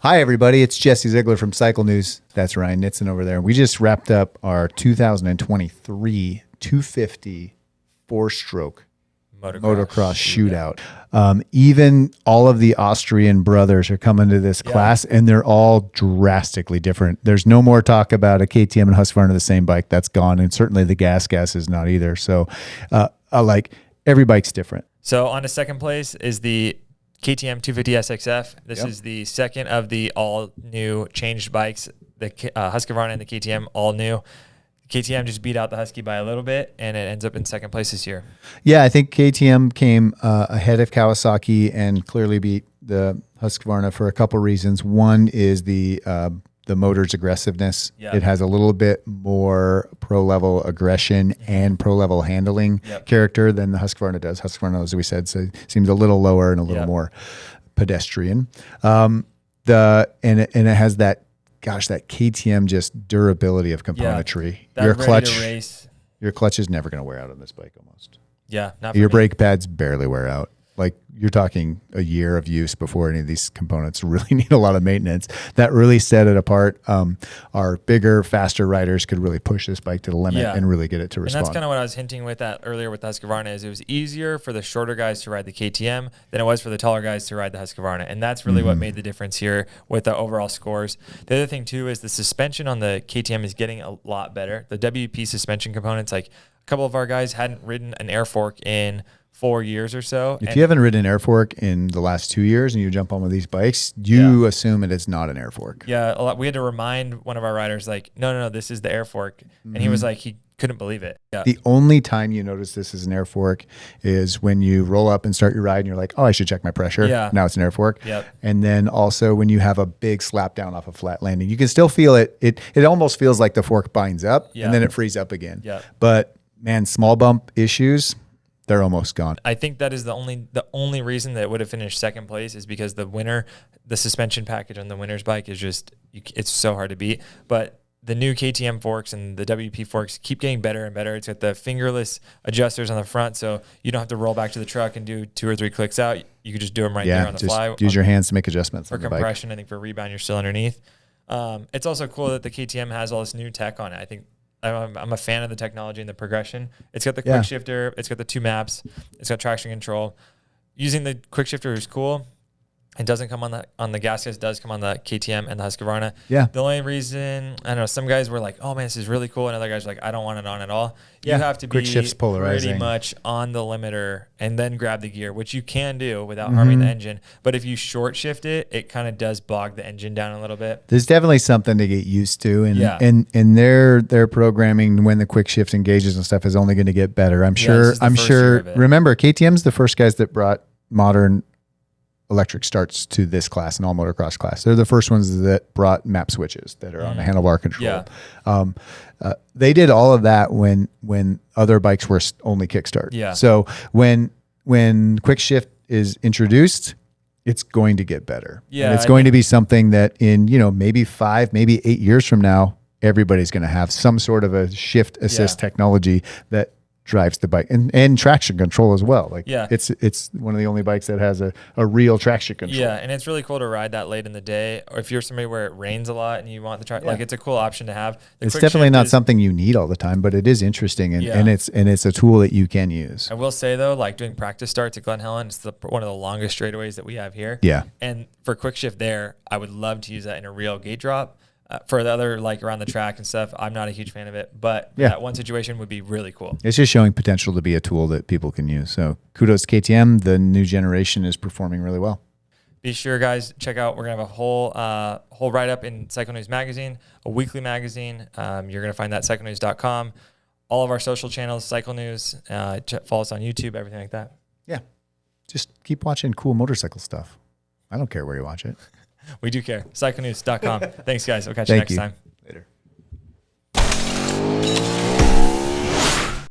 Hi, everybody. It's Jesse Ziegler from Cycle News. That's Ryan Nitzen over there. We just wrapped up our 2023 250 four-stroke motocross shootout. Even all of the Austrian brothers are coming to this class, and they're all drastically different. There's no more talk about a KTM and Husqvarna the same bike. That's gone, and certainly the gas is not either. So, like, every bike's different. So on to second place is the KTM 250 SXF. This is the second of the all-new changed bikes. The Husqvarna and the KTM all new. KTM just beat out the Husky by a little bit, and it ends up in second place this year. Yeah, I think KTM came ahead of Kawasaki and clearly beat the Husqvarna for a couple reasons. One is the motor's aggressiveness. It has a little bit more pro-level aggression and pro-level handling character than the Husqvarna does. Husqvarna, as we said, seems a little lower and a little more pedestrian. And it has that KTM just durability of componentry. Your clutch is never going to wear out on this bike almost. Yeah, your brake pads barely wear out. Like, you're talking a year of use before any of these components really need a lot of maintenance. That really set it apart. Our bigger, faster riders could really push this bike to the limit and really get it to respond. And that's kind of what I was hinting with that earlier with the Husqvarna is it was easier for the shorter guys to ride the KTM than it was for the taller guys to ride the Husqvarna. And that's really what made the difference here with the overall scores. The other thing, too, is the suspension on the KTM is getting a lot better. The WP suspension components, like a couple of our guys hadn't ridden an air fork in 4 years or so. If you haven't ridden an air fork in the last 2 years and you jump on one of these bikes, you assume it is not an air fork. Yeah, we had to remind one of our riders, like, no, this is the air fork. And he was like, he couldn't believe it. Yeah. The only time you notice this is an air fork is when you roll up and start your ride and you're like, oh, I should check my pressure. Yeah. Now it's an air fork. Yep. And then also when you have a big slap down off a flat landing, you can still feel it. It almost feels like the fork binds up and then it frees up again. Yep. But man, small bump issues, they're almost gone. I think that is the only reason that it would have finished second place is because the suspension package on the winner's bike is just, it's so hard to beat. But the new KTM forks and the WP forks keep getting better and better. It's got the fingerless adjusters on the front, so you don't have to roll back to the truck and do 2 or 3 clicks out. You can just do them right there on the fly. Use your hands to make adjustments. For compression, I think for rebound, you're still underneath. It's also cool that the KTM has all this new tech on it. I think I'm a fan of the technology and the progression. It's got the quick shifter. It's got the 2 maps. It's got traction control. Using the quick shifter is cool. It doesn't come on the gas. It does come on the KTM and the Husqvarna. Yeah. The only reason, I don't know, some guys were like, oh man, this is really cool. And other guys were like, I don't want it on at all. You have to be pretty much on the limiter and then grab the gear, which you can do without harming the engine. But if you short shift it, it kind of does bog the engine down a little bit. There's definitely something to get used to. And their programming when the quick shift engages and stuff is only going to get better. I'm sure. Remember, KTM's the first guys that brought modern electric starts to this class and all motocross class. They're the first ones that brought map switches that are on the handlebar control. Yeah. They did all of that when other bikes were only kickstart. Yeah. So when quick shift is introduced, it's going to get better. Yeah. And it's going to be something that in, maybe 5, maybe 8 years from now, everybody's going to have some sort of a shift assist technology that drives the bike and traction control as well. It's one of the only bikes that has a real traction control. Yeah, and it's really cool to ride that late in the day, or if you're somebody where it rains a lot and you want the traction, like it's a cool option to have. It's definitely not something you need all the time, but it is interesting and it's a tool that you can use. I will say though, like doing practice starts at Glen Helen, it's one of the longest straightaways that we have here. Yeah, and for quick shift there, I would love to use that in a real gate drop. For the other, like around the track and stuff, I'm not a huge fan of it, but that one situation would be really cool. It's just showing potential to be a tool that people can use. So kudos to KTM. The new generation is performing really well. Be sure, guys, check out. We're gonna have a whole write-up in Cycle News Magazine, a weekly magazine. You're gonna find that at cyclenews.com. All of our social channels, Cycle News. Follow us on YouTube, everything like that. Yeah, just keep watching cool motorcycle stuff. I don't care where you watch it. We do care. CycleNews.com. Thanks, guys. We'll catch you next time. Later.